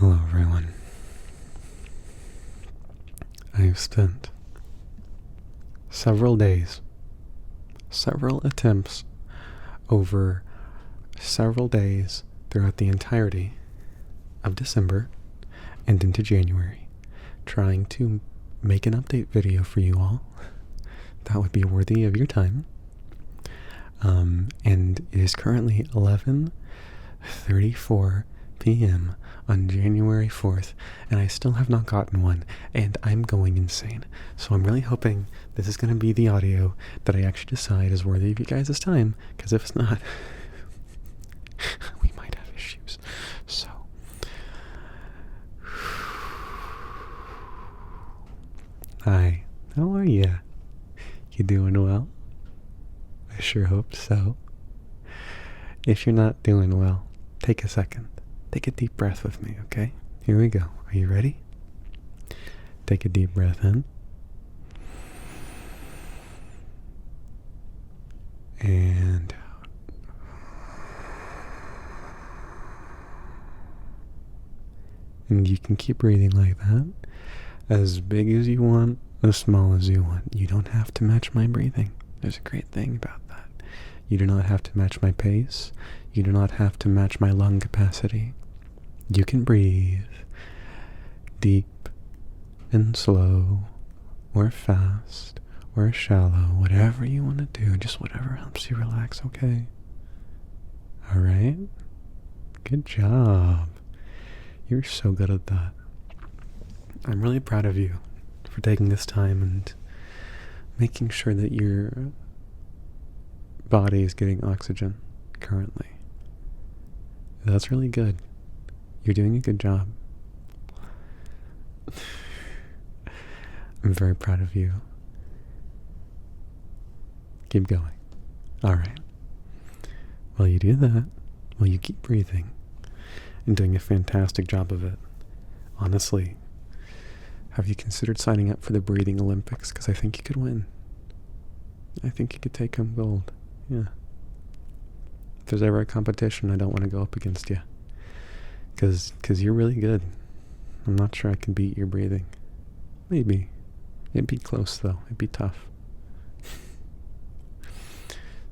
Hello, everyone. I've spent several days, several attempts over several days throughout the entirety of December and into January trying to make an update video for you all that would be worthy of your time. And it is currently 11:34 p.m. on January 4th, and I still have not gotten one, and I'm going insane. So I'm really hoping this is going to be the audio that I actually decide is worthy of you guys' time, because if it's not, we might have issues. So, hi, how are ya? You doing well? I sure hope so. If you're not doing well, take a second. Take a deep breath with me, okay? Here we go. Are you ready? Take a deep breath in. And out. And you can keep breathing like that. As big as you want, as small as you want. You don't have to match my breathing. There's a great thing about that. You do not have to match my pace. You do not have to match my lung capacity. You can breathe deep and slow, or fast, or shallow, whatever you want to do, just whatever helps you relax, okay? Alright? Good job. You're so good at that. I'm really proud of you for taking this time and making sure that your body is getting oxygen currently. That's really good. You're doing a good job. I'm very proud of you. Keep going. Alright. While you do that, while you keep breathing and doing a fantastic job of it, honestly, have you considered signing up for the breathing Olympics? Because I think you could win. I think you could take home gold. Yeah. If there's ever a competition, I don't want to go up against you. Because you're really good. I'm not sure I can beat your breathing. Maybe. It'd be close, though. It'd be tough.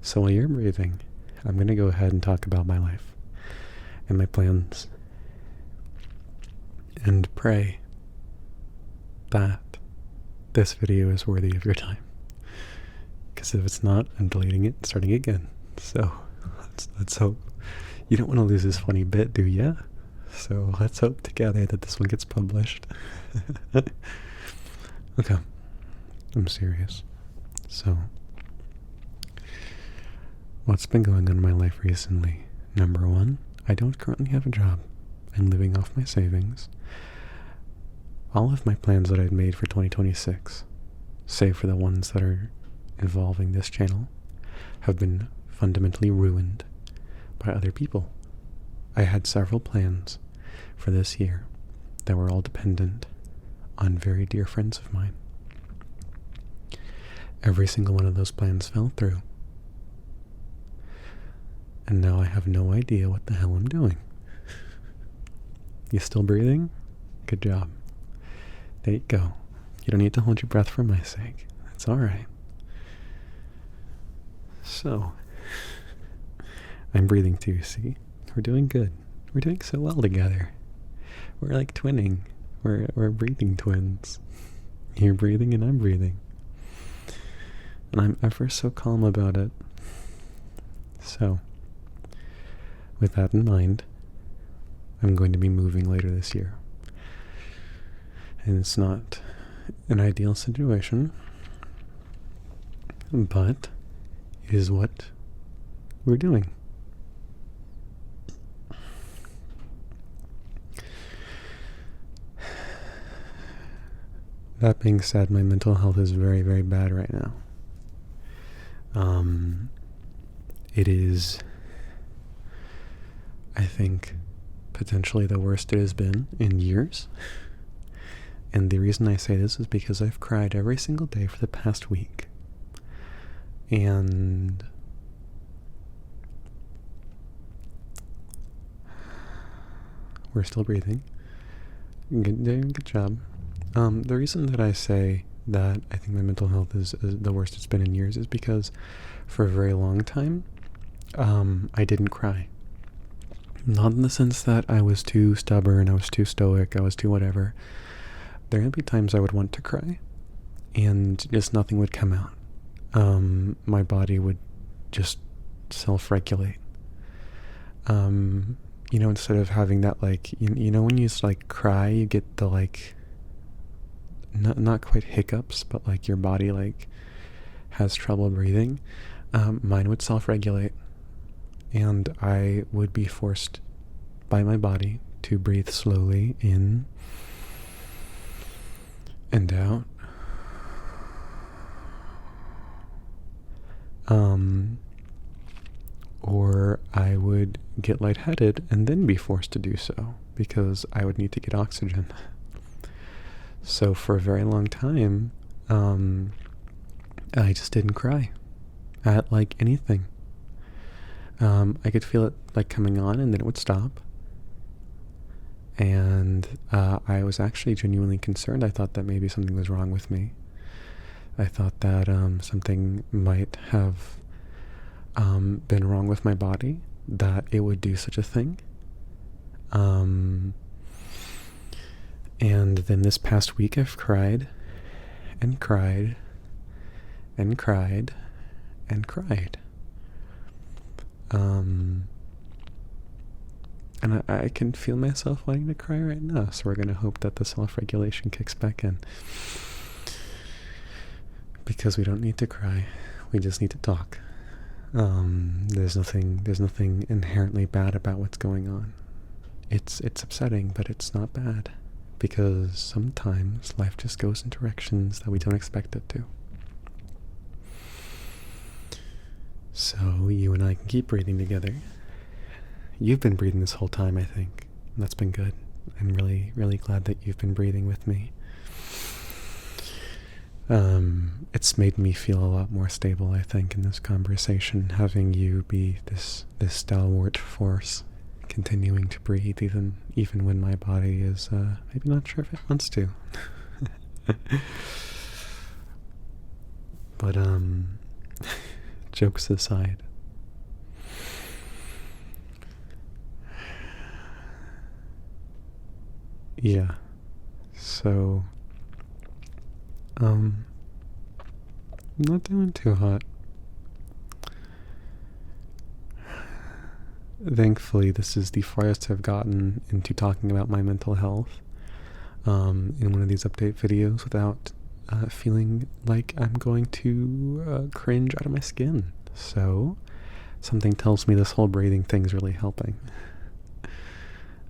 So while you're breathing, I'm going to go ahead and talk about my life and my plans. And pray that this video is worthy of your time. Because if it's not, I'm deleting it and starting again. So let's hope. You don't want to lose this funny bit, do ya? So let's hope together that this one gets published. Okay. I'm serious. So, what's been going on in my life recently? Number one, I don't currently have a job. I'm living off my savings. All of my plans that I'd made for 2026, save for the ones that are involving this channel, have been fundamentally ruined by other people. I had several plans for this year that were all dependent on very dear friends of mine. Every single one of those plans fell through. And now I have no idea what the hell I'm doing. You still breathing? Good job. There you go. You don't need to hold your breath for my sake. That's alright. So, I'm breathing too, see? We're doing good. We're doing so well together. We're like twinning. We're breathing twins. You're breathing and I'm breathing. And I'm ever so calm about it. So, with that in mind, I'm going to be moving later this year. And it's not an ideal situation, but it is what we're doing. That being said, my mental health is very, very bad right now. It is, I think, potentially the worst it has been in years. And the reason I say this is because I've cried every single day for the past week. And we're still breathing. Good job. The reason that I say that I think my mental health is the worst it's been in years is because for a very long time, I didn't cry. Not in the sense that I was too stubborn, I was too stoic, I was too whatever. There would be times I would want to cry, and just nothing would come out. My body would just self-regulate. Instead of having that, like, when you just, like, cry, you get the, like, not quite hiccups, but, like, your body, like, has trouble breathing. Mine would self-regulate, and I would be forced by my body to breathe slowly in and out. Or I would get lightheaded and then be forced to do so because I would need to get oxygen. So for a very long time, I just didn't cry at, like, anything. I could feel it, like, coming on, and then it would stop. And I was actually genuinely concerned. I thought that maybe something was wrong with me. I thought that something might have been wrong with my body, that it would do such a thing. And then this past week I've cried and cried and cried and cried. And I can feel myself wanting to cry right now, so we're going to hope that the self-regulation kicks back in. Because we don't need to cry, we just need to talk. There's nothing inherently bad about what's going on. It's upsetting, but it's not bad, because sometimes life just goes in directions that we don't expect it to. So you and I can keep breathing together. You've been breathing this whole time, I think. And that's been good. I'm really, really glad that you've been breathing with me. It's made me feel a lot more stable, I think, in this conversation, having you be this stalwart force, continuing to breathe even when my body is maybe not sure if it wants to. But jokes aside, yeah, so I'm not doing too hot. Thankfully, this is the farthest I've gotten into talking about my mental health in one of these update videos without feeling like I'm going to cringe out of my skin. So, something tells me this whole breathing thing's really helping.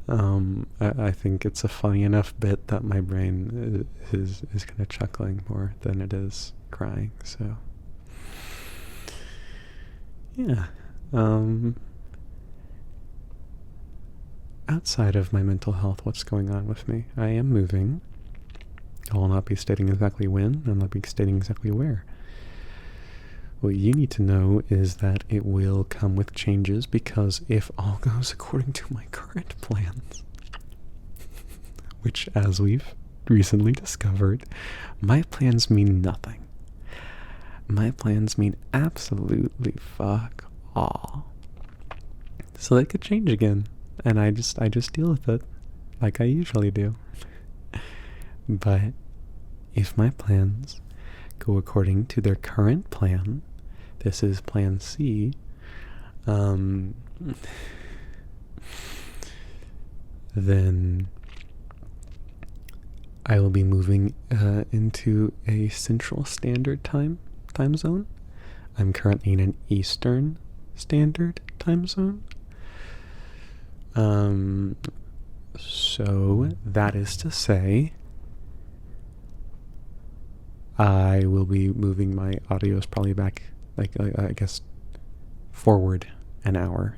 I think it's a funny enough bit that my brain is kind of chuckling more than it is crying. So, yeah. Outside of my mental health, what's going on with me? I am moving. I will not be stating exactly when. I'll not be stating exactly where. What you need to know is that it will come with changes, because if all goes according to my current plans, which, as we've recently discovered, my plans mean nothing. My plans mean absolutely fuck all. So they could change again, and I just deal with it like I usually do. But if my plans go according to their current plan, this is plan C, then I will be moving into a Central Standard Time zone. I'm currently in an Eastern Standard Time zone. So that is to say, I will be moving my audios probably back, like, I guess, forward an hour.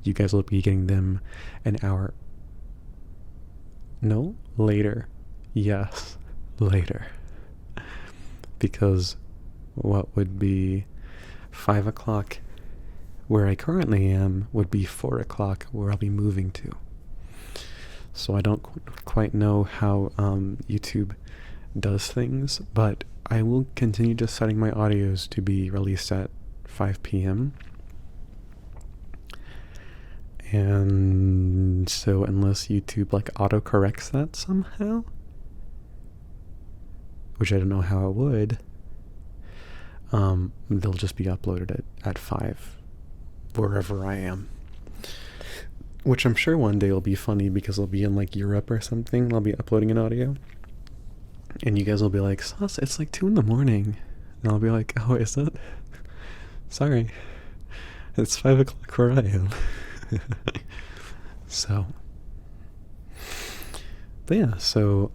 You guys will be getting them an hour. No, later. Yes, later. Because what would be 5 o'clock where I currently am would be 4 o'clock where I'll be moving to. so I don't quite know how YouTube does things, but I will continue just setting my audios to be released at 5 p.m. And so unless YouTube like auto-corrects that somehow, which I don't know how it would, they'll just be uploaded at 5 wherever I am. Which I'm sure one day will be funny because I'll be in like Europe or something and I'll be uploading an audio. And you guys will be like, Sauce, it's like 2 a.m. And I'll be like, oh, is it? Sorry. It's 5 o'clock where I am. So. But yeah, so,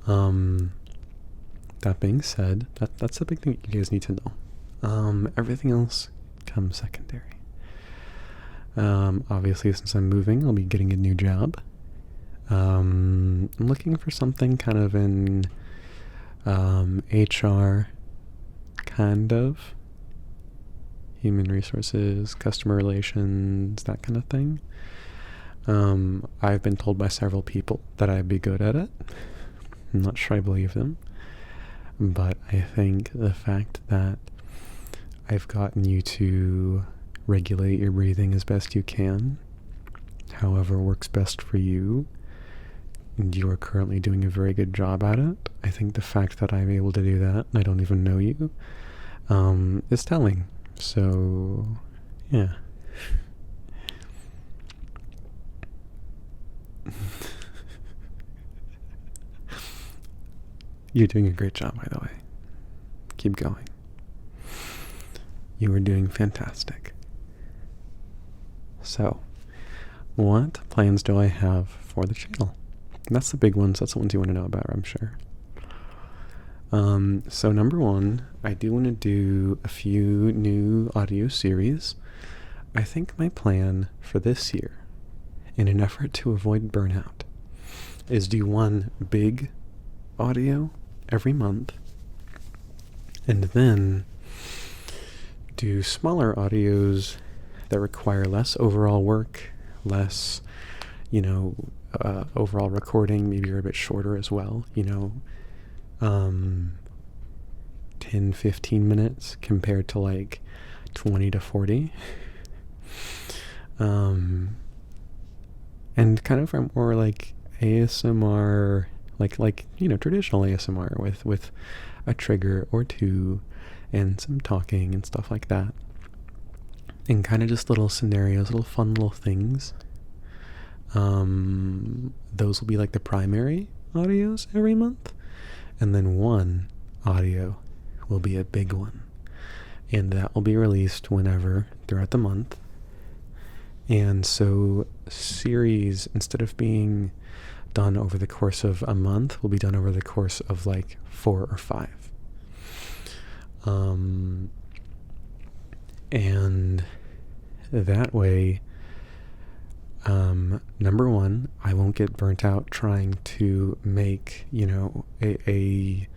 that being said, that's the big thing you guys need to know. Everything else comes secondary. Obviously, since I'm moving, I'll be getting a new job. I'm looking for something kind of in HR, kind of. Human resources, customer relations, that kind of thing. I've been told by several people that I'd be good at it. I'm not sure I believe them. But I think the fact that I've gotten you to regulate your breathing as best you can, however works best for you, and you are currently doing a very good job at it. I think the fact that I'm able to do that, and I don't even know you, is telling. So, yeah. You're doing a great job, by the way. Keep going. You are doing fantastic. So, what plans do I have for the channel? That's the big ones. That's the ones you want to know about, I'm sure. So number one, I do want to do a few new audio series. I think my plan for this year, in an effort to avoid burnout, is do one big audio every month, and then do smaller audios that require less overall work, less, overall recording. Maybe you're a bit shorter as well, 10, 15 minutes compared to like 20 to 40. And kind of from more like ASMR, like traditional ASMR with a trigger or two and some talking and stuff like that. And kind of just little scenarios, little fun little things. Those will be like the primary audios every month. And then one audio will be a big one. And that will be released whenever throughout the month. And so series, instead of being done over the course of a month, will be done over the course of like 4 or 5. And that way, number one, I won't get burnt out trying to make, a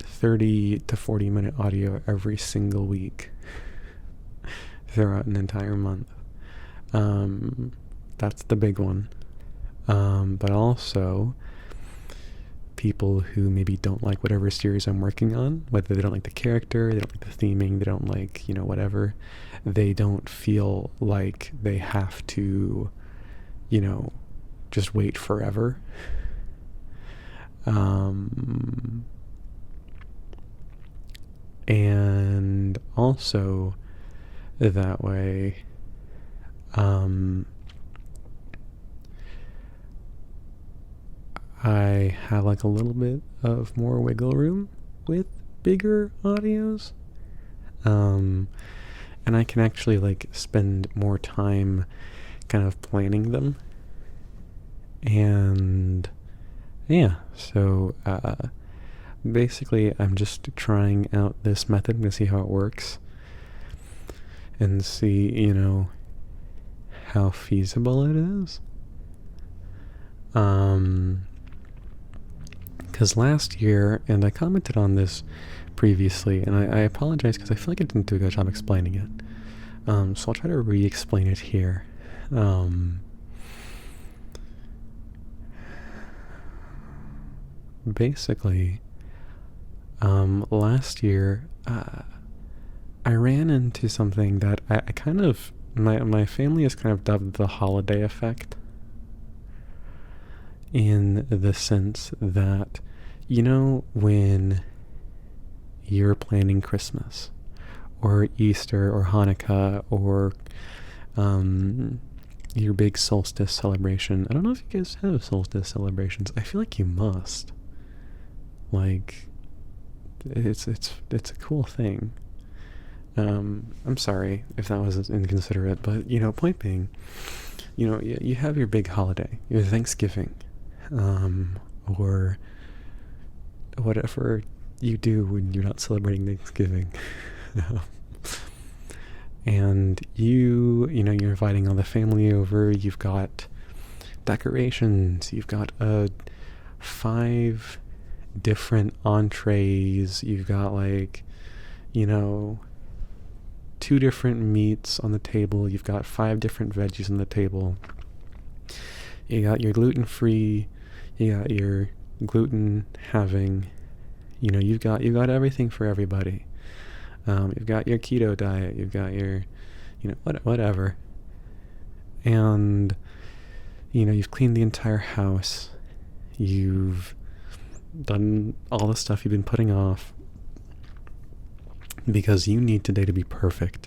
30 to 40 minute audio every single week throughout an entire month. That's the big one. But also, people who maybe don't like whatever series I'm working on, whether they don't like the character, they don't like the theming, they don't like, whatever, they don't feel like they have to, just wait forever. And also, that way, I have like a little bit of more wiggle room with bigger audios. And I can actually like spend more time kind of planning them. And yeah, so basically I'm just trying out this method to see how it works and see, how feasible it is. Because last year, and I commented on this previously, and I apologize because I feel like I didn't do a good job explaining it. So I'll try to re-explain it here. basically, last year, I ran into something that I kind of, my family has kind of dubbed the holiday effect, in the sense that, when you're planning Christmas or Easter or Hanukkah or your big solstice celebration. I don't know if you guys have solstice celebrations. I feel like you must. Like, it's a cool thing. I'm sorry if that was inconsiderate, but point being, you have your big holiday, your Thanksgiving, or whatever you do when you're not celebrating Thanksgiving. And you're inviting all the family over. You've got decorations. You've got 5 different entrees. You've got 2 different meats on the table. You've got 5 different veggies on the table. You got your gluten-free. You got your gluten having. You've got everything for everybody. You've got your keto diet. You've got your, whatever. And, you've cleaned the entire house. You've done all the stuff you've been putting off because you need today to be perfect.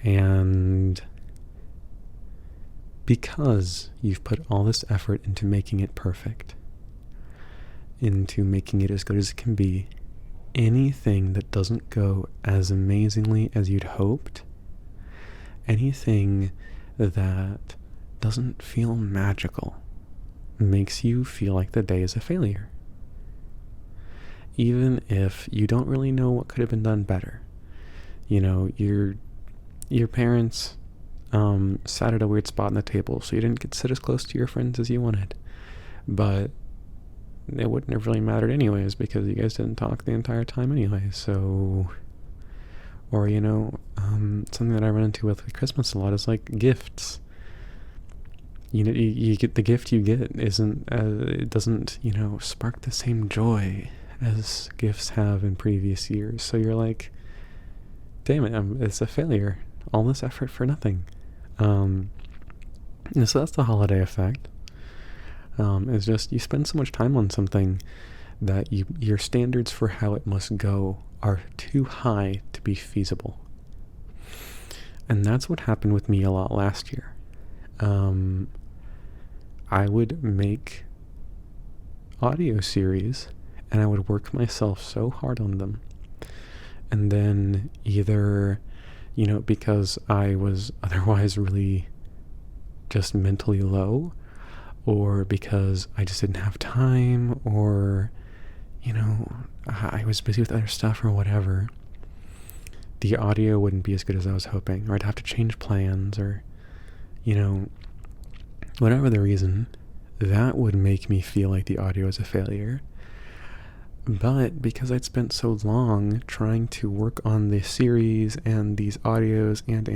And because you've put all this effort into making it perfect, into making it as good as it can be, anything that doesn't go as amazingly as you'd hoped, anything that doesn't feel magical, makes you feel like the day is a failure. Even if you don't really know what could have been done better. Your parents sat at a weird spot on the table, so you didn't get to sit as close to your friends as you wanted. But it wouldn't have really mattered anyways, because you guys didn't talk the entire time anyway. So, or something that I run into with Christmas a lot is gifts. You get the gift you get it doesn't spark the same joy as gifts have in previous years. So you're like, damn it, it's a failure. All this effort for nothing. So that's the holiday effect. It's just you spend so much time on something that your standards for how it must go are too high to be feasible. And that's what happened with me a lot last year. I would make audio series and I would work myself so hard on them. And then either, because I was otherwise really just mentally low, or because I just didn't have time, or, I was busy with other stuff or whatever, the audio wouldn't be as good as I was hoping, or I'd have to change plans, or, whatever the reason, that would make me feel like the audio is a failure. But because I'd spent so long trying to work on the series and these audios and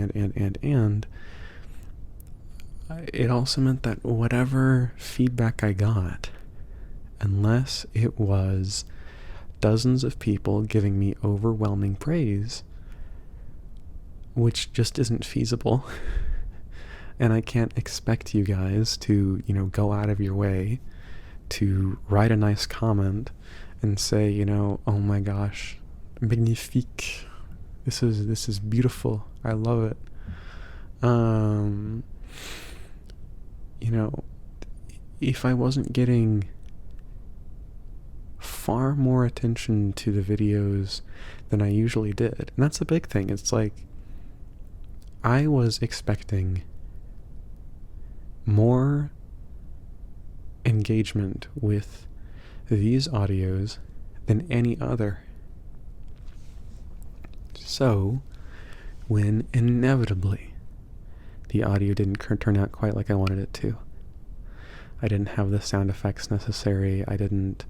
it also meant that whatever feedback I got, unless it was dozens of people giving me overwhelming praise, which just isn't feasible, and I can't expect you guys to, go out of your way to write a nice comment and say, oh my gosh, magnifique, this is beautiful, I love it. If I wasn't getting far more attention to the videos than I usually did, and that's a big thing, it's I was expecting more engagement with these audios than any other. So, when inevitably the audio didn't turn out quite like I wanted it to, I didn't have the sound effects necessary, I didn't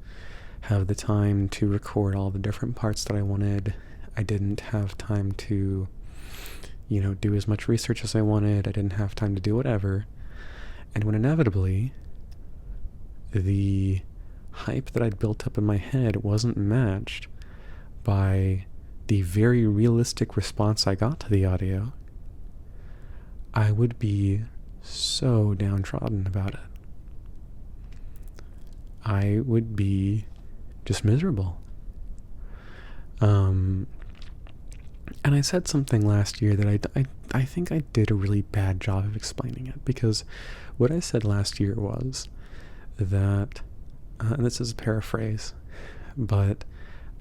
have the time to record all the different parts that I wanted, I didn't have time to, do as much research as I wanted, I didn't have time to do whatever, and when inevitably the hype that I'd built up in my head wasn't matched by the very realistic response I got to the audio, I would be so downtrodden about it. I would be just miserable. And I said something last year that I think I did a really bad job of explaining it, because what I said last year was that, and this is a paraphrase, but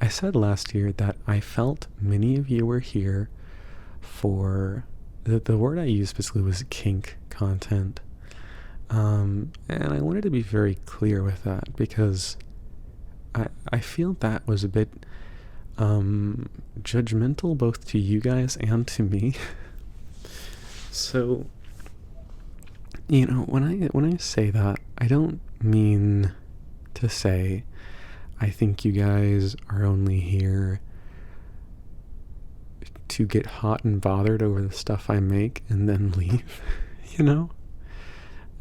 I said last year that I felt many of you were here for, the word I used basically was kink content. And I wanted to be very clear with that, because I feel that was a bit judgmental both to you guys and to me. So, you know, when I say that, I don't mean to say I think you guys are only here to get hot and bothered over the stuff I make and then leave, you know?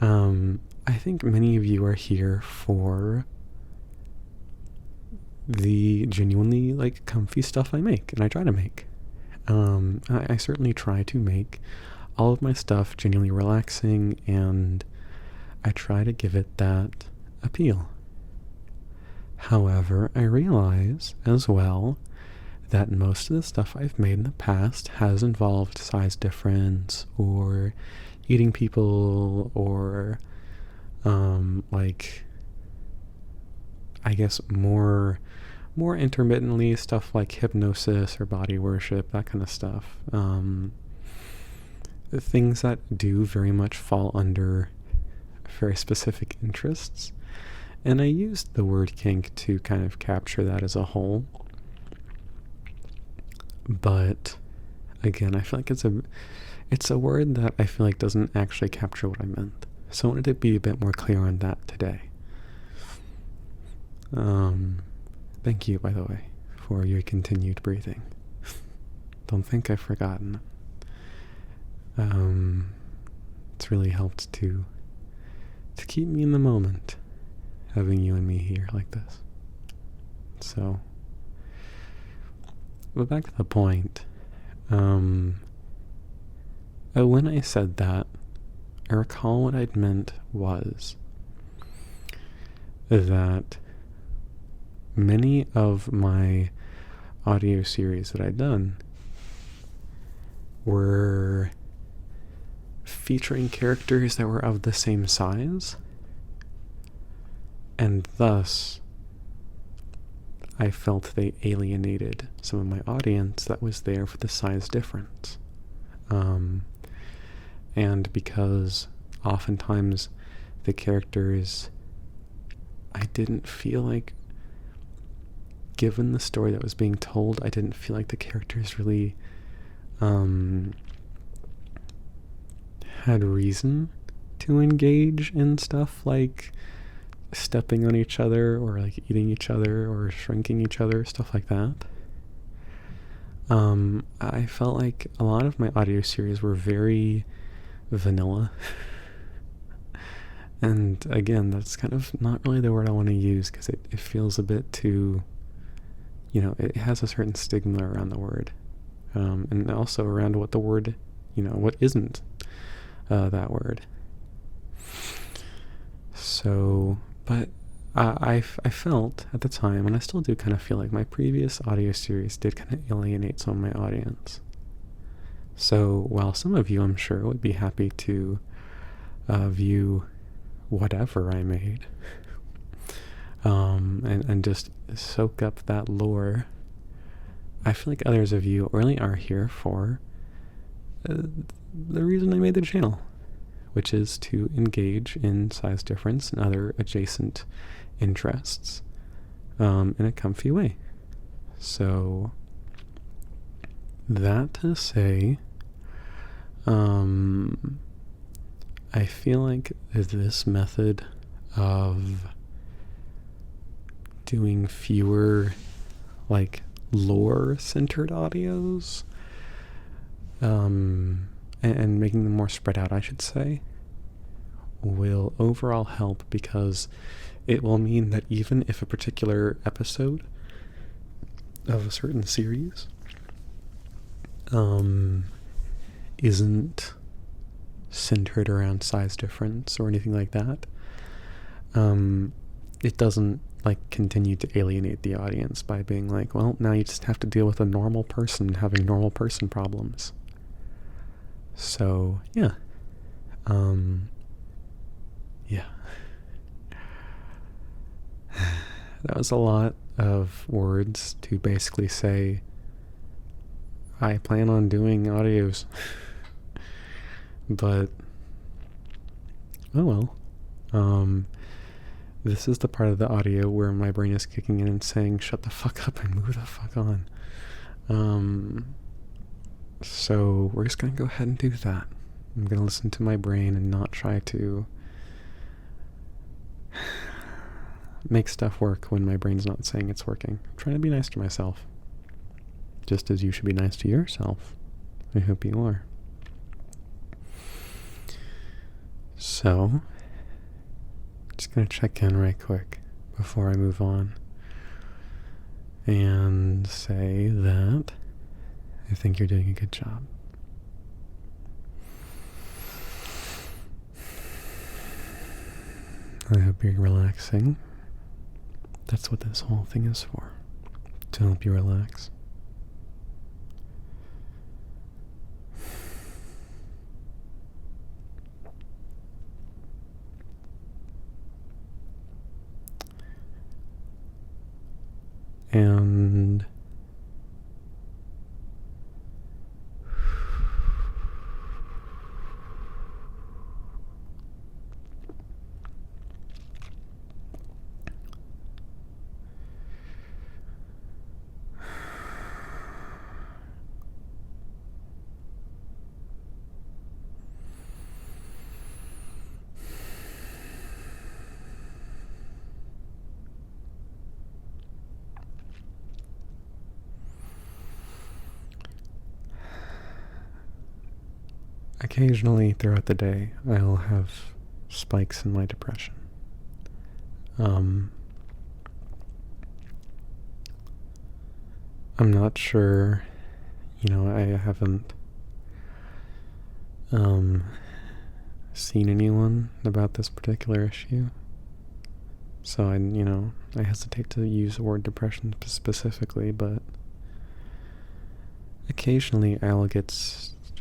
I think many of you are here for the genuinely, like, comfy stuff I make, and I try to make. I certainly try to make all of my stuff genuinely relaxing, and I try to give it that appeal. However, I realize as well that most of the stuff I've made in the past has involved size difference, or eating people, or like, I guess more intermittently stuff like hypnosis or body worship, that kind of stuff. Things that do very much fall under very specific interests. And I used the word kink to kind of capture that as a whole. But again, I feel like it's a word that I feel like doesn't actually capture what I meant. So I wanted to be a bit more clear on that today. Thank you, by the way, for your continued breathing. Don't think I've forgotten. It's really helped to keep me in the moment, having you and me here like this. So, but back to the point. When I said that, I recall what I'd meant was that many of my audio series that I'd done were featuring characters that were of the same size, and thus I felt they alienated some of my audience that was there for the size difference. And because oftentimes the characters, I didn't feel like, given the story that was being told, I didn't feel like the characters really had reason to engage in stuff like stepping on each other, or like eating each other, or shrinking each other, stuff like that. I felt like a lot of my audio series were very vanilla. And again, that's kind of not really the word I want to use, because it feels a bit too, you know, it has a certain stigma around the word. And also around what the word, you know, what isn't that word. So, but I felt at the time, and I still do kind of feel like my previous audio series did kind of alienate some of my audience. So while some of you, I'm sure, would be happy to view whatever I made, and just soak up that lore, I feel like others of you really are here for the reason I made the channel, which is to engage in size difference and other adjacent interests in a comfy way. So that to say, I feel like this method of doing fewer, like, lore-centered audios, and making them more spread out, I should say, will overall help, because it will mean that even if a particular episode of a certain series isn't centered around size difference or anything like that, it doesn't like continue to alienate the audience by being like, well, now you just have to deal with a normal person having normal person problems. So yeah. Yeah. That was a lot of words to basically say I plan on doing audios. But oh well. This is the part of the audio where my brain is kicking in and saying, shut the fuck up and move the fuck on. So we're just gonna go ahead and do that. I'm gonna listen to my brain and not try to make stuff work when my brain's not saying it's working. I'm trying to be nice to myself. Just as you should be nice to yourself. I hope you are. So, just gonna check in right quick before I move on and say that I think you're doing a good job. I hope you're relaxing. That's what this whole thing is for, to help you relax. And occasionally throughout the day, I'll have spikes in my depression. I'm not sure, I haven't seen anyone about this particular issue. So I hesitate to use the word depression specifically, but occasionally I'll get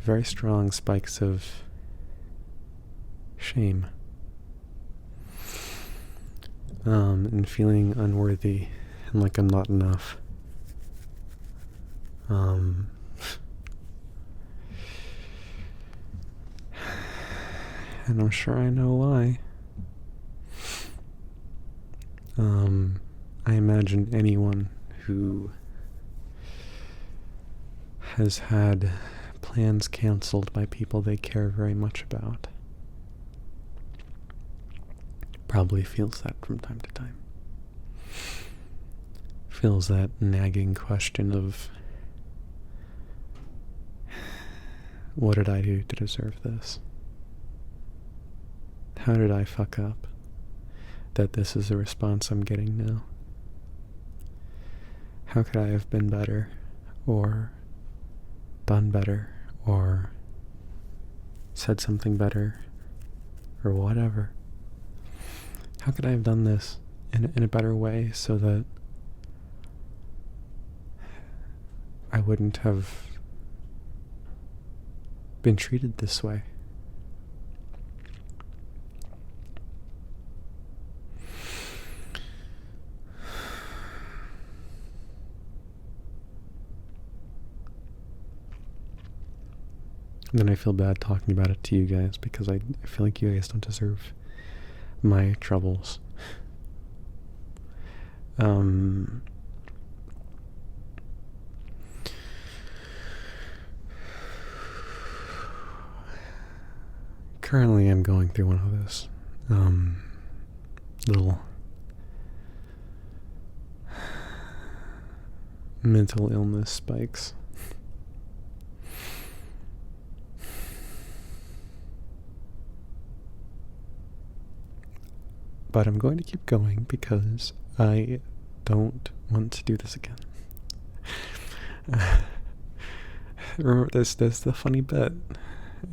very strong spikes of shame, and feeling unworthy and like I'm not enough. And I'm sure I know why. I imagine anyone who has had plans canceled by people they care very much about probably feels that from time to time. Feels that nagging question of, what did I do to deserve this? How did I fuck up that this is the response I'm getting now? How could I have been better, or done better, or said something better, or whatever? How could I have done this in a better way so that I wouldn't have been treated this way? And then I feel bad talking about it to you guys because I feel like you guys don't deserve my troubles. Currently I'm going through one of those little mental illness spikes. but I'm going to keep going because I don't want to do this again. Remember, there's the funny bit,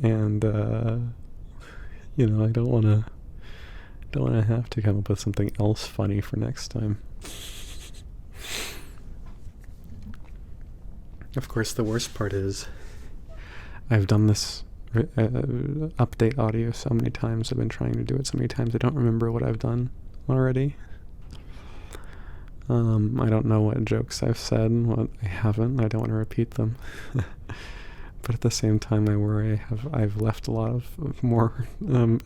and I don't want to have to come up with something else funny for next time. Of course, the worst part is I've done this update audio so many times. I've been trying to do it so many times. I don't remember what I've done already. I don't know what jokes I've said and what I haven't. I don't want to repeat them. But at the same time, I worry I've left a lot of more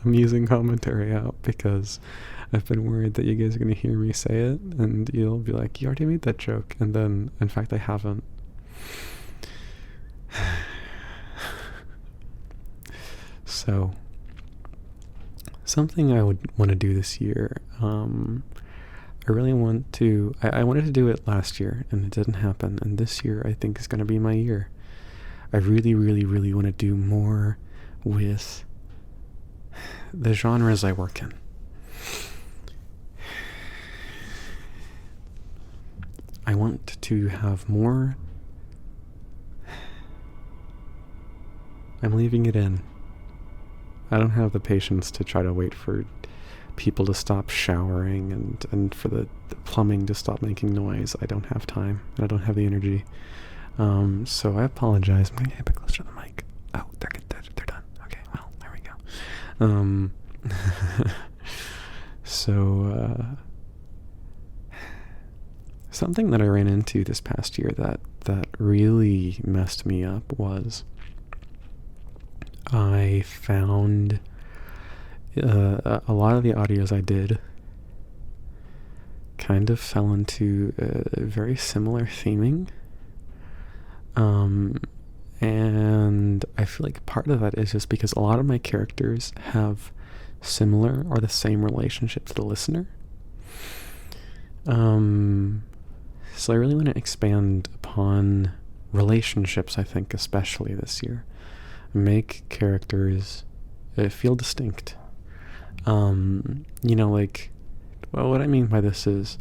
amusing commentary out because I've been worried that you guys are going to hear me say it and you'll be like, you already made that joke. And then, in fact, I haven't. So, something I would want to do this year, I really want to, I wanted to do it last year and it didn't happen, and this year I think is going to be my year. I really, really, really want to do more with the genres I work in. I want to have more. I'm leaving it in. I don't have the patience to try to wait for people to stop showering and for the plumbing to stop making noise. I don't have time, and I don't have the energy. So I apologize. I'm going to get a bit closer to the mic. Oh, they're done. Okay, well, there we go. So, something that I ran into this past year that really messed me up was I found a lot of the audios I did kind of fell into very similar theming. And I feel like part of that is just because a lot of my characters have similar or the same relationship to the listener. So I really want to expand upon relationships, I think, especially this year. Make characters feel distinct. Like, well, what I mean by this is,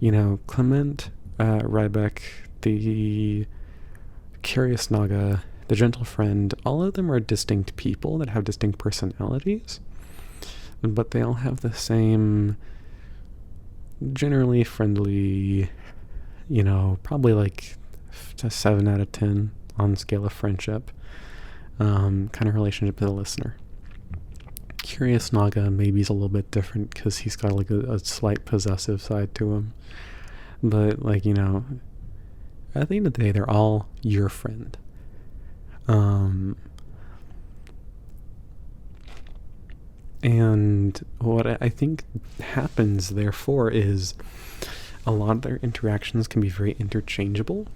Clement, Rybeck, the Curious Naga, the Gentle Friend, all of them are distinct people that have distinct personalities, but they all have the same generally friendly, probably like a 7 out of 10 on the scale of friendship, kind of relationship to the listener. Curious Naga maybe is a little bit different because he's got like a slight possessive side to him, but at the end of the day, they're all your friend. And what I think happens, therefore, is a lot of their interactions can be very interchangeable.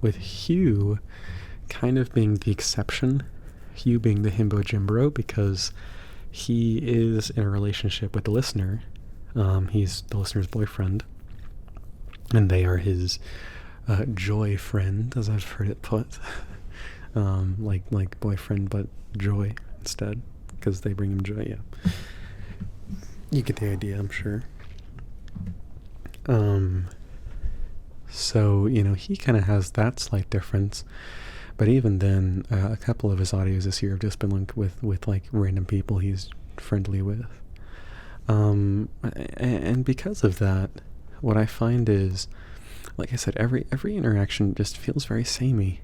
With Hugh kind of being the exception. Hugh being the himbo jimbro because he is in a relationship with the listener. He's the listener's boyfriend. And they are his joy friend, as I've heard it put. Like boyfriend, but joy instead, because they bring him joy, yeah. You get the idea, I'm sure. So, he kind of has that slight difference. But even then, a couple of his audios this year have just been linked with like random people he's friendly with. And because of that, what I find is, like I said, every interaction just feels very samey.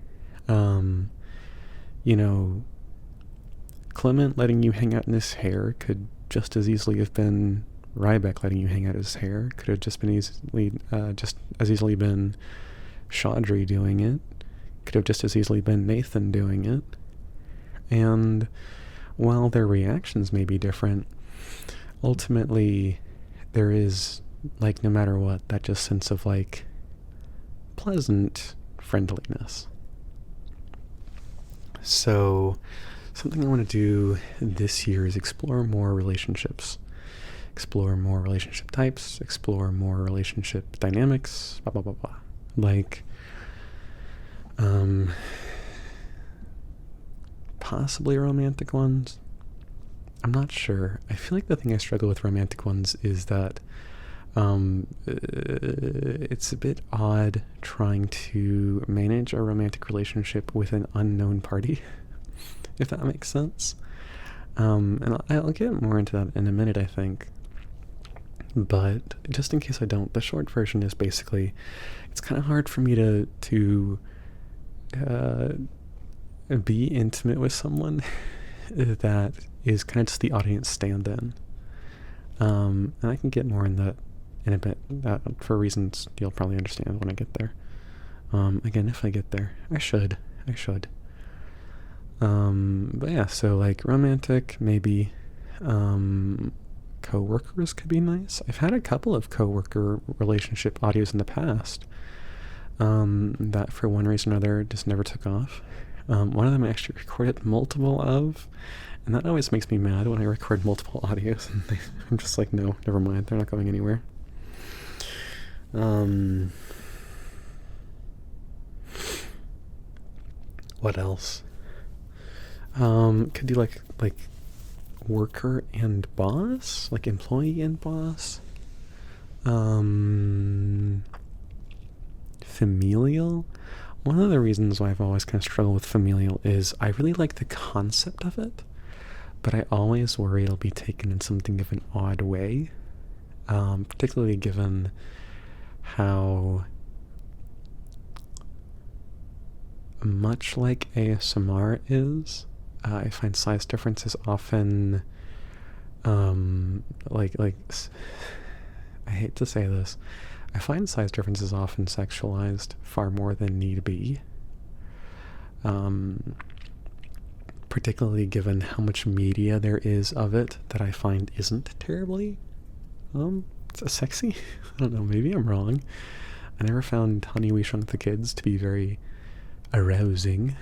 Clement letting you hang out in his hair could just as easily have been Rybeck letting you hang out in his hair. Could have just as easily been Chaudry doing it. Could have just as easily been Nathan doing it. And while their reactions may be different, ultimately there is, like, no matter what, that just sense of like pleasant friendliness. So something I want to do this year is explore more relationships, explore more relationship types, explore more relationship dynamics, blah blah blah blah. Like possibly romantic ones. I'm not sure. I feel like the thing I struggle with romantic ones is that it's a bit odd trying to manage a romantic relationship with an unknown party, if that makes sense. And I'll get more into that in a minute, I think. But just in case I don't, the short version is basically, it's kind of hard for me to be intimate with someone that is kind of just the audience stand-in. And I can get more in that in a bit, for reasons you'll probably understand when I get there. Again, if I get there, I should. But yeah, so like romantic, maybe. Co-workers could be nice. I've had a couple of co-worker relationship audios in the past that for one reason or another just never took off. One of them I actually recorded multiple of, and that always makes me mad when I record multiple audios and I'm just like, no, never mind, they're not going anywhere. What else? Could do like worker and boss, like employee and boss. Familial. One of the reasons why I've always kind of struggled with familial is I really like the concept of it, but I always worry it'll be taken in something of an odd way, particularly given how much like ASMR is. I find size differences often, like, I hate to say this, I find size differences often sexualized far more than need be. Particularly given how much media there is of it that I find isn't terribly, sexy. I don't know, maybe I'm wrong. I never found Honey, We Shrunk the Kids to be very arousing.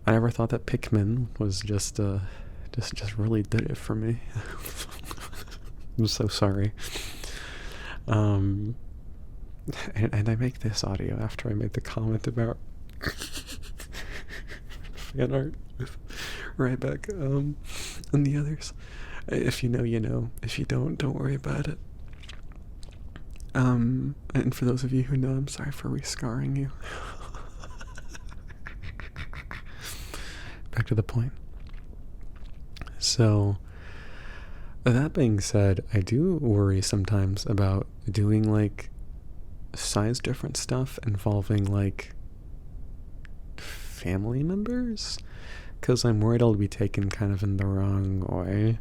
I never thought that Pikmin was just really did it for me. I'm so sorry. And I make this audio after I made the comment about fan art with Ryback and the others. If you know, you know. If you don't worry about it. And for those of you who know, I'm sorry for re-scarring you. Back to the point. So, that being said, I do worry sometimes about doing like size different stuff involving like family members, because I'm worried I'll be taken kind of in the wrong way.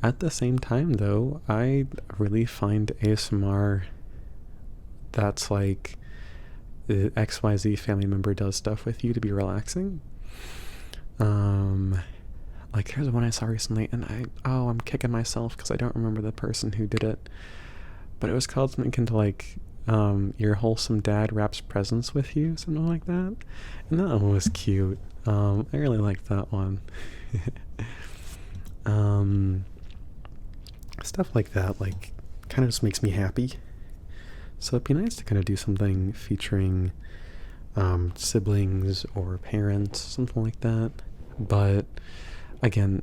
At the same time though, I really find ASMR that's like the XYZ family member does stuff with you to be relaxing. Like here's one I saw recently, and I'm kicking myself because I don't remember the person who did it, but it was called something akin to like your wholesome dad wraps presents with you, something like that, and that one was cute. I really liked that one. Stuff like that like kind of just makes me happy. So it'd be nice to kind of do something featuring siblings or parents, something like that. But again,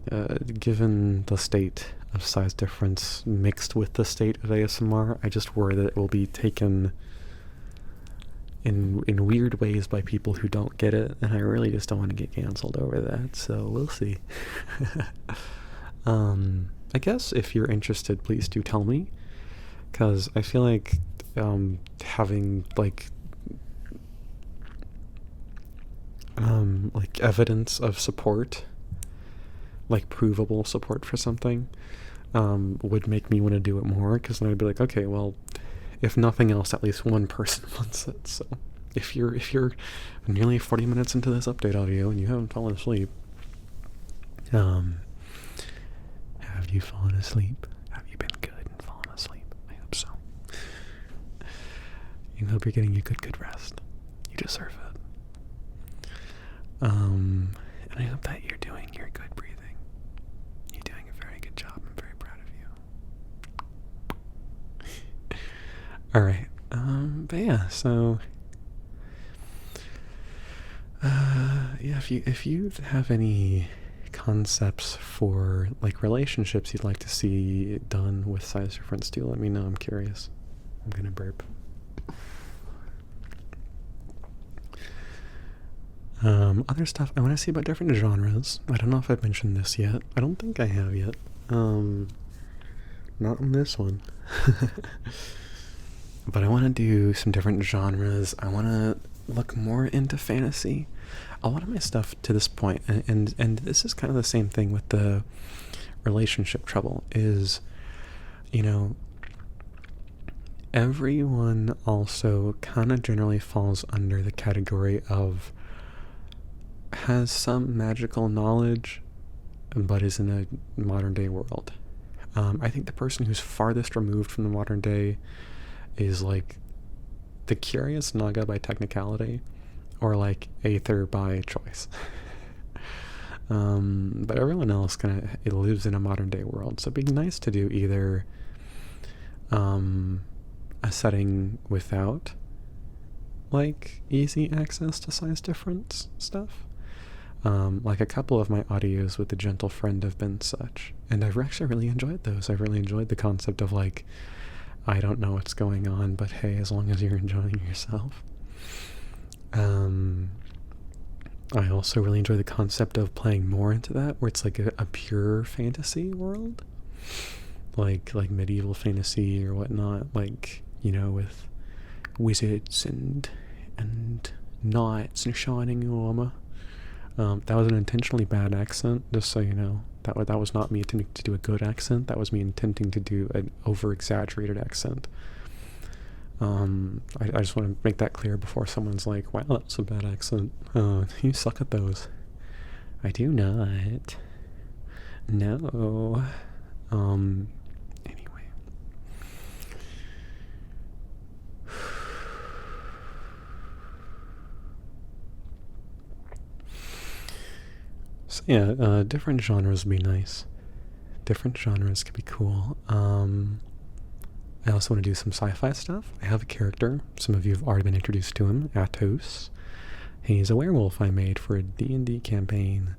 given the state of size difference mixed with the state of ASMR, I just worry that it will be taken in weird ways by people who don't get it, and I really just don't want to get canceled over that, so we'll see. I guess if you're interested, please do tell me, because I feel like having like evidence of support, like provable support for something, would make me want to do it more, because then I'd be like, okay, well, if nothing else, at least one person wants it. So if you're nearly 40 minutes into this update audio and you haven't fallen asleep, have you fallen asleep? Have you been good and fallen asleep? I hope so. I hope you're getting a good rest. You deserve it. And I hope that you're doing your good breathing. You're doing a very good job. I'm very proud of you. Alright. But yeah, so yeah, if you have any concepts for like relationships you'd like to see done with size difference too, let me know. I'm curious. I'm gonna burp. Other stuff I want to see about different genres. I don't know if I've mentioned this yet. I don't think I have yet. Not on this one. But I want to do some different genres. I want to look more into fantasy. A lot of my stuff to this point, and this is kind of the same thing with the relationship trouble, is, you know, everyone also kind of generally falls under the category of has some magical knowledge but is in a modern day world. I think the person who's farthest removed from the modern day is like the curious Naga by technicality, or like Aether by choice. But everyone else kind of lives in a modern day world, so it'd be nice to do either a setting without like easy access to size difference stuff. Like a couple of my audios with the Gentle Friend have been such, and I've actually really enjoyed those. I've really enjoyed the concept of like, I don't know what's going on, but hey, as long as you're enjoying yourself. I also really enjoy the concept of playing more into that, where it's like a pure fantasy world, like medieval fantasy or whatnot, like, you know, with wizards and knights and shining armor. That was an intentionally bad accent, just so you know. That was not me intending to do a good accent. That was me intending to do an over-exaggerated accent. I just want to make that clear before someone's like, wow, that was a bad accent. You suck at those. I do not. No. Anyway. So yeah, different genres would be nice. Different genres could be cool. I also want to do some sci-fi stuff. I have a character. Some of you have already been introduced to him, Atos. He's a werewolf I made for a D&D campaign,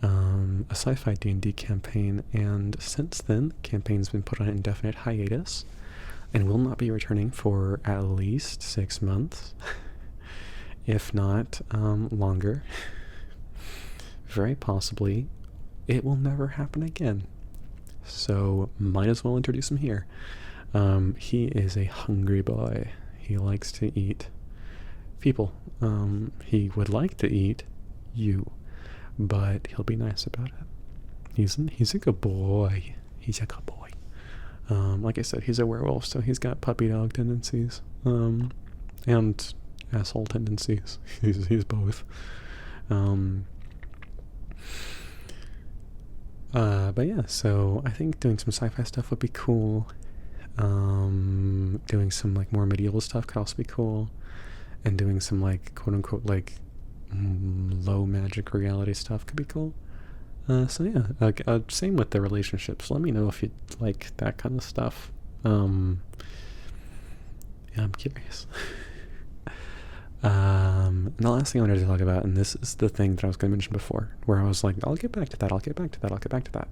a sci-fi D&D campaign, and since then, the campaign's been put on indefinite hiatus and will not be returning for at least 6 months, if not longer. Very possibly, it will never happen again. So, might as well introduce him here. He is a hungry boy. He likes to eat people. He would like to eat you, but he'll be nice about it. He's a good boy. He's a good boy. Like I said, he's a werewolf, so he's got puppy dog tendencies, and asshole tendencies. He's both. But yeah, so I think doing some sci-fi stuff would be cool. Doing some like more medieval stuff could also be cool, and doing some like quote unquote like low magic reality stuff could be cool. So yeah, same with the relationships. Let me know if you like that kind of stuff. Yeah, I'm curious. And the last thing I wanted to talk about, and this is the thing that I was going to mention before, where I was like, I'll get back to that.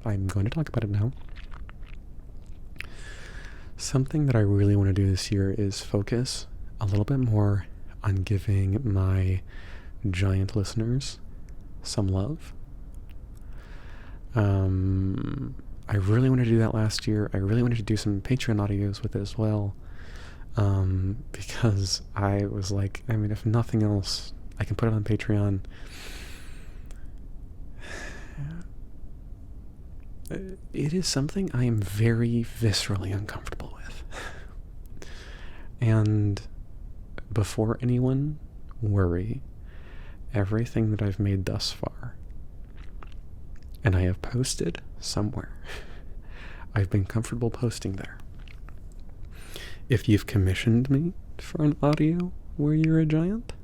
I'm going to talk about it now. Something that I really want to do this year is focus a little bit more on giving my giant listeners some love. I really wanted to do that last year. I really wanted to do some Patreon audios with it as well. Because I was like, I mean, if nothing else, I can put it on Patreon. It is something I am very viscerally uncomfortable with. And before anyone worry, everything that I've made thus far, and I have posted somewhere, I've been comfortable posting there. If you've commissioned me for an audio where you're a giant,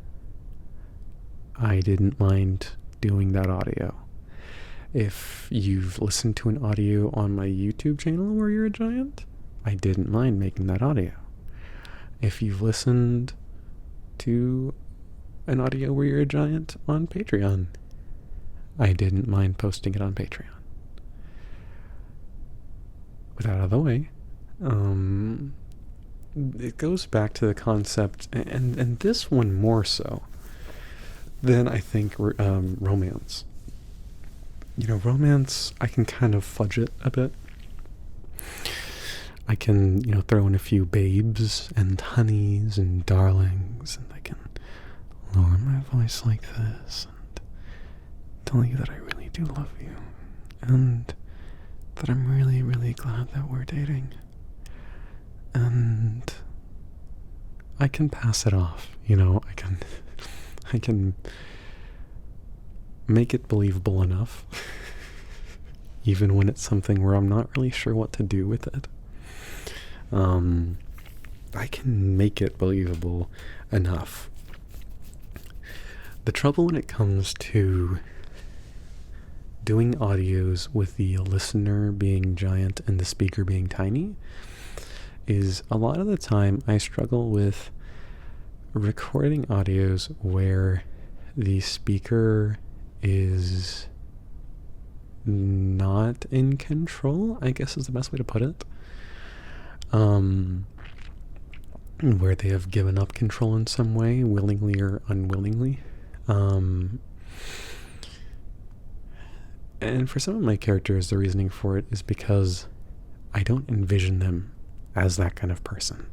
I didn't mind doing that audio. If you've listened to an audio on my YouTube channel where you're a giant, I didn't mind making that audio. If you've listened to an audio where you're a giant on Patreon, I didn't mind posting it on Patreon. With that out of the way, it goes back to the concept, and this one more so than I think romance. Romance, I can kind of fudge it a bit. I can, throw in a few babes and honeys and darlings, and I can lower my voice like this and tell you that I really do love you, and that I'm really, really glad that we're dating. And I can pass it off, I can make it believable enough, even when it's something where I'm not really sure what to do with it. I can make it believable enough. The trouble when it comes to doing audios with the listener being giant and the speaker being tiny is a lot of the time I struggle with recording audios where the speaker is not in control, I guess is the best way to put it. Where they have given up control in some way, willingly or unwillingly. And for some of my characters, the reasoning for it is because I don't envision them as that kind of person.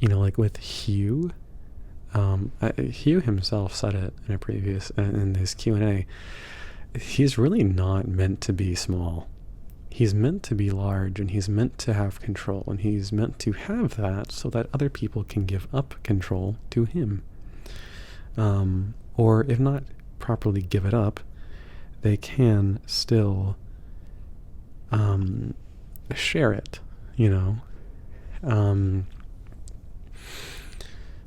Like with Hugh, Hugh himself said it in his Q&A. He's really not meant to be small. He's meant to be large, and he's meant to have control, and he's meant to have that so that other people can give up control to him. Or if not properly give it up, they can still share it,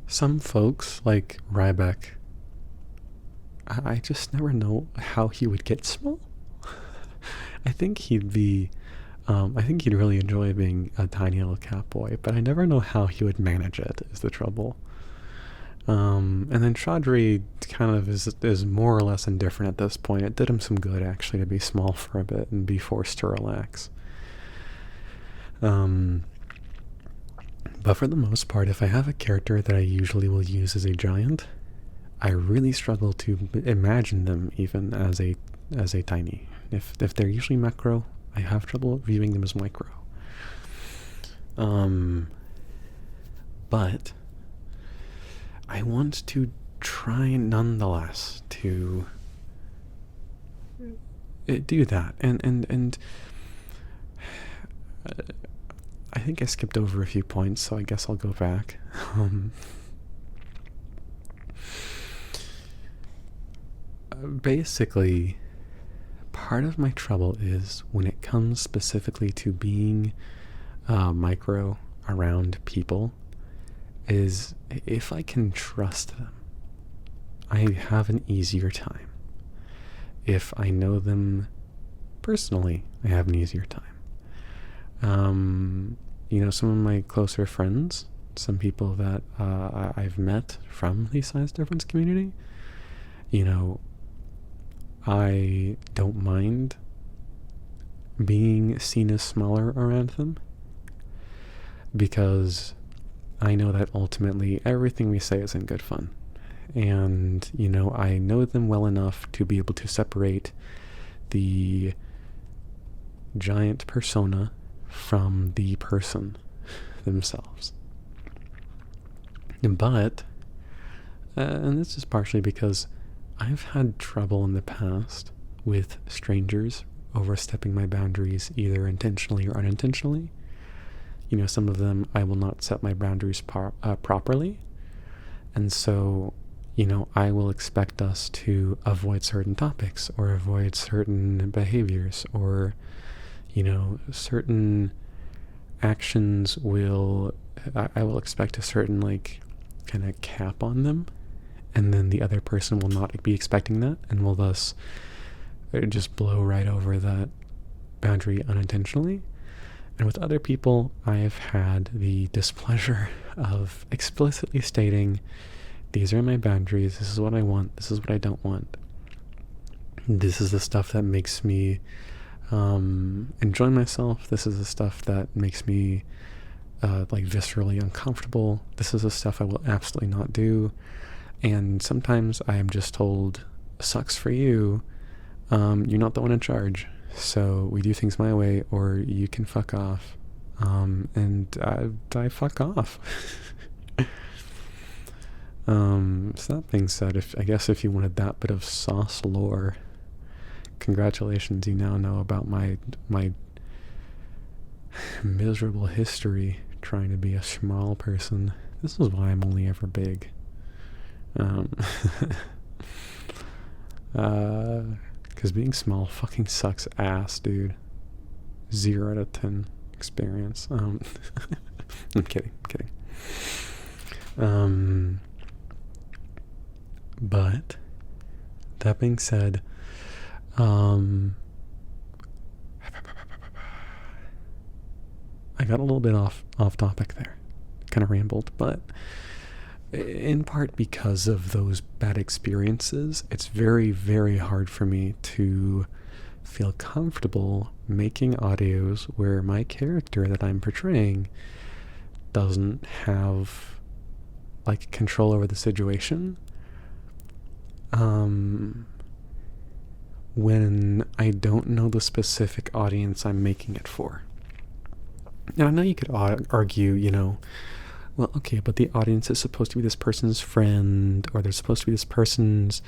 Some folks, like Ryback, I just never know how he would get small. I think he'd really enjoy being a tiny little cat boy, but I never know how he would manage it, is the trouble. And then Chaudhry kind of is more or less indifferent at this point. It did him some good, actually, to be small for a bit and be forced to relax. But for the most part, if I have a character that I usually will use as a giant, I really struggle to imagine them even as a tiny. If they're usually macro, I have trouble viewing them as micro. But I want to try nonetheless to do that. And I think I skipped over a few points, so I guess I'll go back. Basically, part of my trouble is when it comes specifically to being micro around people, is if I can trust them, I have an easier time. If I know them personally, I have an easier time. Some of my closer friends, some people that I've met from the size difference community, I don't mind being seen as smaller around them, because I know that ultimately everything we say is in good fun. And, I know them well enough to be able to separate the giant persona from the person themselves. But, and this is partially because I've had trouble in the past with strangers overstepping my boundaries, either intentionally or unintentionally. Some of them I will not set my boundaries properly. And so, I will expect us to avoid certain topics or avoid certain behaviors, or, certain actions I will expect a certain, kind of cap on them. And then the other person will not be expecting that, and will thus just blow right over that boundary unintentionally. And with other people, I have had the displeasure of explicitly stating These are my boundaries. This is what I want. This is what I don't want. This is the stuff that makes me enjoy myself. This is the stuff that makes me like viscerally uncomfortable. This is the stuff I will absolutely not do. And sometimes I am just told, sucks for you. You're not the one in charge. So we do things my way, or you can fuck off. And I fuck off. So that being said, I guess if you wanted that bit of sauce lore, congratulations, you now know about my miserable history trying to be a small person. This is why I'm only ever big. Because being small fucking sucks ass, dude. 0 out of 10 experience. I'm kidding. But that being said, I got a little bit off topic there. Kind of rambled, but in part because of those bad experiences, it's very, very hard for me to feel comfortable making audios where my character that I'm portraying doesn't have like control over the situation. When I don't know the specific audience I'm making it for. And I know you could argue, well, okay, but the audience is supposed to be this person's friend, or they're supposed to be this person's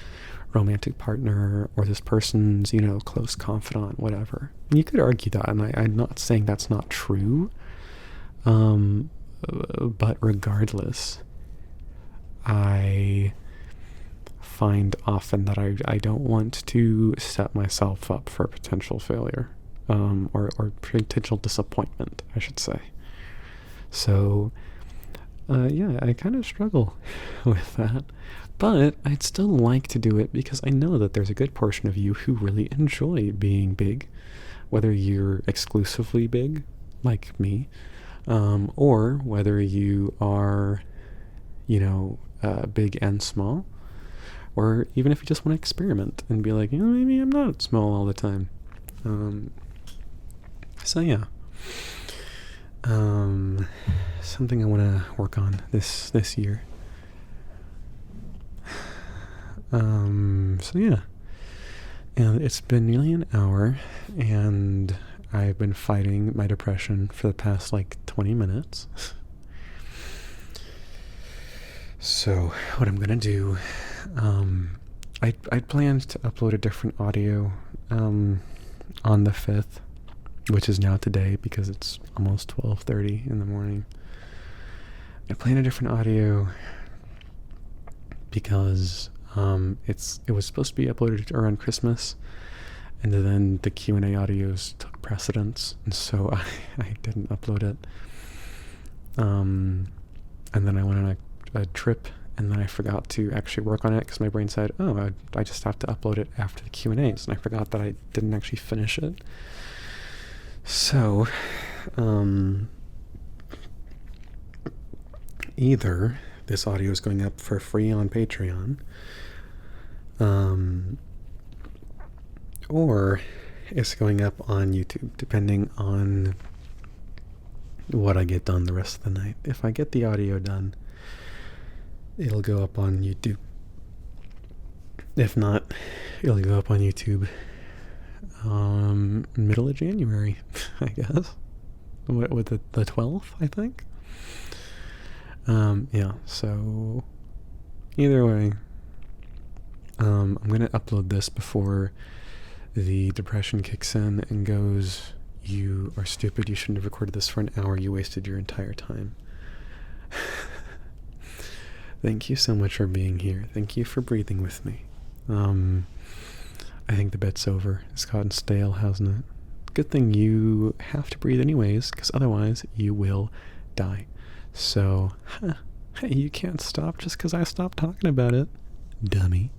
romantic partner, or this person's, close confidant, whatever. And you could argue that, and I'm not saying that's not true. But regardless, I find often that I don't want to set myself up for potential failure, or potential disappointment, I should say. So, yeah, I kind of struggle with that, but I'd still like to do it because I know that there's a good portion of you who really enjoy being big, whether you're exclusively big, like me, or whether you are, big and small, or even if you just want to experiment and be like, maybe I'm not small all the time. So yeah. Something I want to work on this year. So yeah. And it's been nearly an hour, and I've been fighting my depression for the past 20 minutes. So what I'm gonna do, I planned to upload a different audio on the 5th, which is now today because it's almost 12:30 in the morning. I planned a different audio because it was supposed to be uploaded around Christmas, and then the Q&A audios took precedence, and so I didn't upload it. And then I went on a trip, and then I forgot to actually work on it because my brain said, I just have to upload it after the Q&As, and I forgot that I didn't actually finish it. So, either this audio is going up for free on Patreon, or it's going up on YouTube, depending on what I get done the rest of the night. If I get the audio done, it'll go up on YouTube. If not, it'll go up on YouTube middle of January, I guess. With the 12th, I think. Yeah, so either way, I'm gonna upload this before the depression kicks in and goes, you are stupid, you shouldn't have recorded this for an hour, you wasted your entire time. Thank you so much for being here. Thank you for breathing with me. I think the bet's over. It's gotten stale, hasn't it? Good thing you have to breathe anyways, because otherwise you will die. So, you can't stop just because I stopped talking about it, dummy.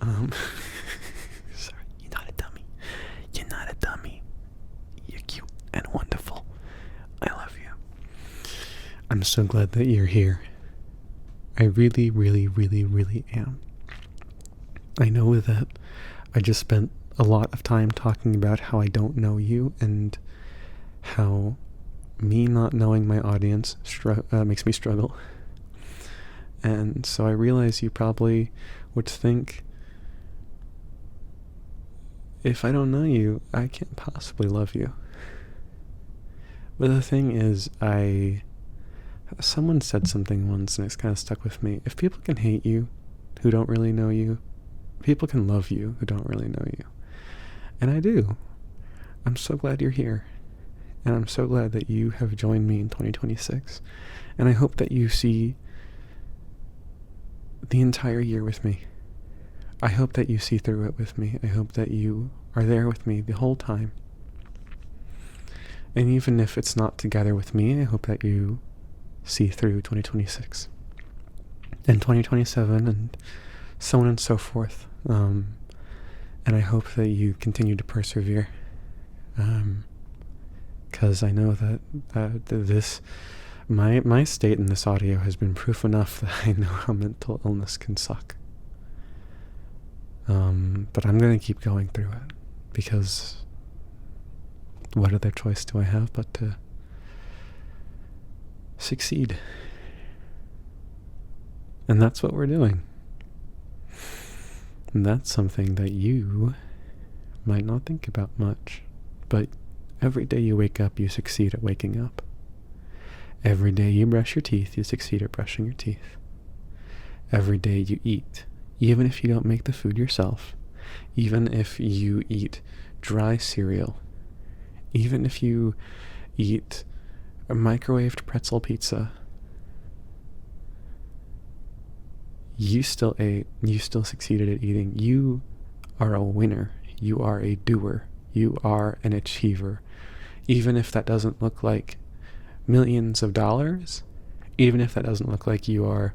Sorry, you're not a dummy. You're not a dummy. You're cute and wonderful. I love you. I'm so glad that you're here. I really, really, really, really am. I know that I just spent a lot of time talking about how I don't know you and how me not knowing my audience makes me struggle. And so I realize you probably would think, if I don't know you, I can't possibly love you. But the thing is, someone said something once and it's kind of stuck with me. If people can hate you who don't really know you, people can love you who don't really know you. And I do. I'm so glad you're here. And I'm so glad that you have joined me in 2026. And I hope that you see the entire year with me. I hope that you see through it with me. I hope that you are there with me the whole time. And even if it's not together with me, I hope that you see through 2026 and 2027 and so on and so forth. And I hope that you continue to persevere. Because I know that my state in this audio has been proof enough that I know how mental illness can suck. But I'm going to keep going through it, because what other choice do I have but to succeed? And that's what we're doing. And that's something that you might not think about much, but every day you wake up, you succeed at waking up. Every day you brush your teeth, you succeed at brushing your teeth. Every day you eat, even if you don't make the food yourself, even if you eat dry cereal, even if you eat a microwaved pretzel pizza, you still succeeded at eating. You are a winner. You are a doer. You are an achiever. Even if that doesn't look like millions of dollars, even if that doesn't look like you are,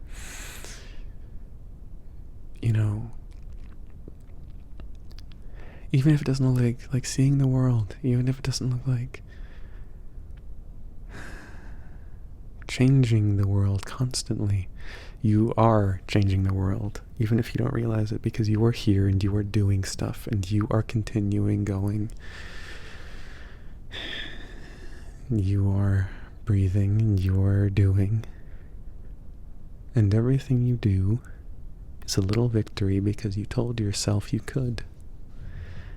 even if it doesn't look like seeing the world, even if it doesn't look like changing the world constantly, you are changing the world, even if you don't realize it, because you are here and you are doing stuff and you are continuing going. You are breathing and you are doing. And everything you do is a little victory because you told yourself you could.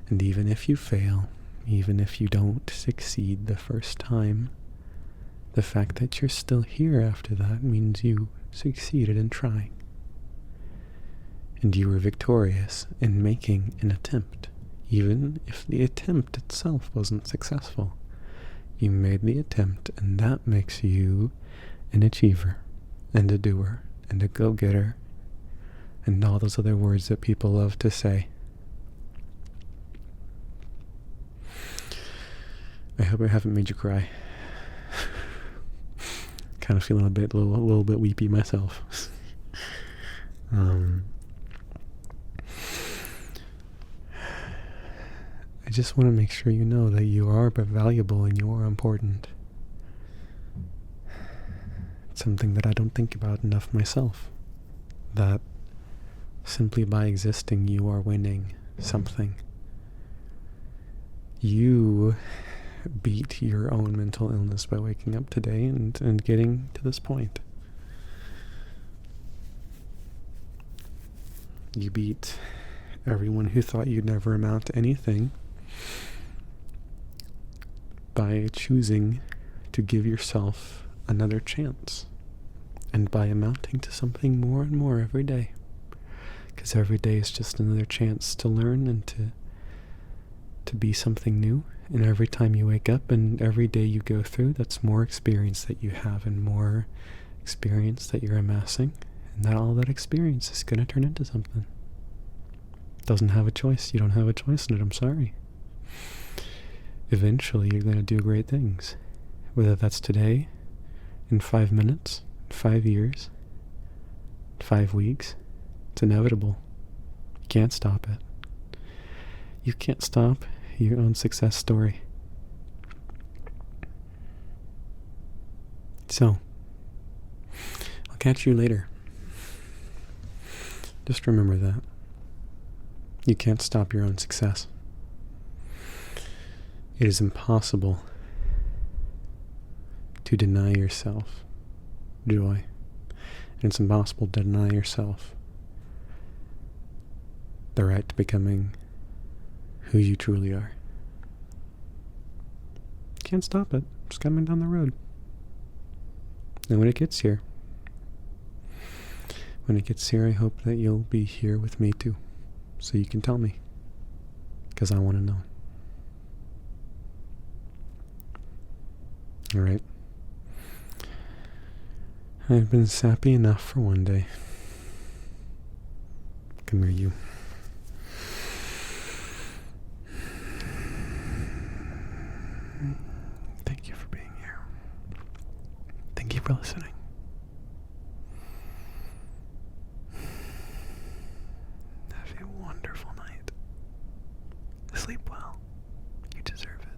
And even if you fail, even if you don't succeed the first time, the fact that you're still here after that means you succeeded in trying. And you were victorious in making an attempt, even if the attempt itself wasn't successful. You made the attempt, and that makes you an achiever, and a doer, and a go-getter, and all those other words that people love to say. I hope I haven't made you cry. Kind of feeling a little bit weepy myself. I just want to make sure you know that you are valuable and you are important. It's something that I don't think about enough myself. That simply by existing, you are winning something. You beat your own mental illness by waking up today and getting to this point. You beat everyone who thought you'd never amount to anything by choosing to give yourself another chance, and by amounting to something more and more every day, because every day is just another chance to learn and to be something new. And every time you wake up and every day you go through, that's more experience that you have and more experience that you're amassing, and that all that experience is going to turn into something. Doesn't have a choice. You don't have a choice in it. I'm sorry. Eventually you're going to do great things, whether that's today, in 5 minutes, 5 years, 5 weeks. It's inevitable. You can't stop it. You can't stop your own success story. So, I'll catch you later. Just remember that. You can't stop your own success. It is impossible to deny yourself joy. And it's impossible to deny yourself the right to becoming who you truly are. Can't stop it. It's coming down the road. And when it gets here, I hope that you'll be here with me too. So you can tell me. Because I want to know. Alright. I've been sappy enough for one day. Come here, you. Thank you for being here. Thank you for listening. Have a wonderful night. Sleep well. You deserve it.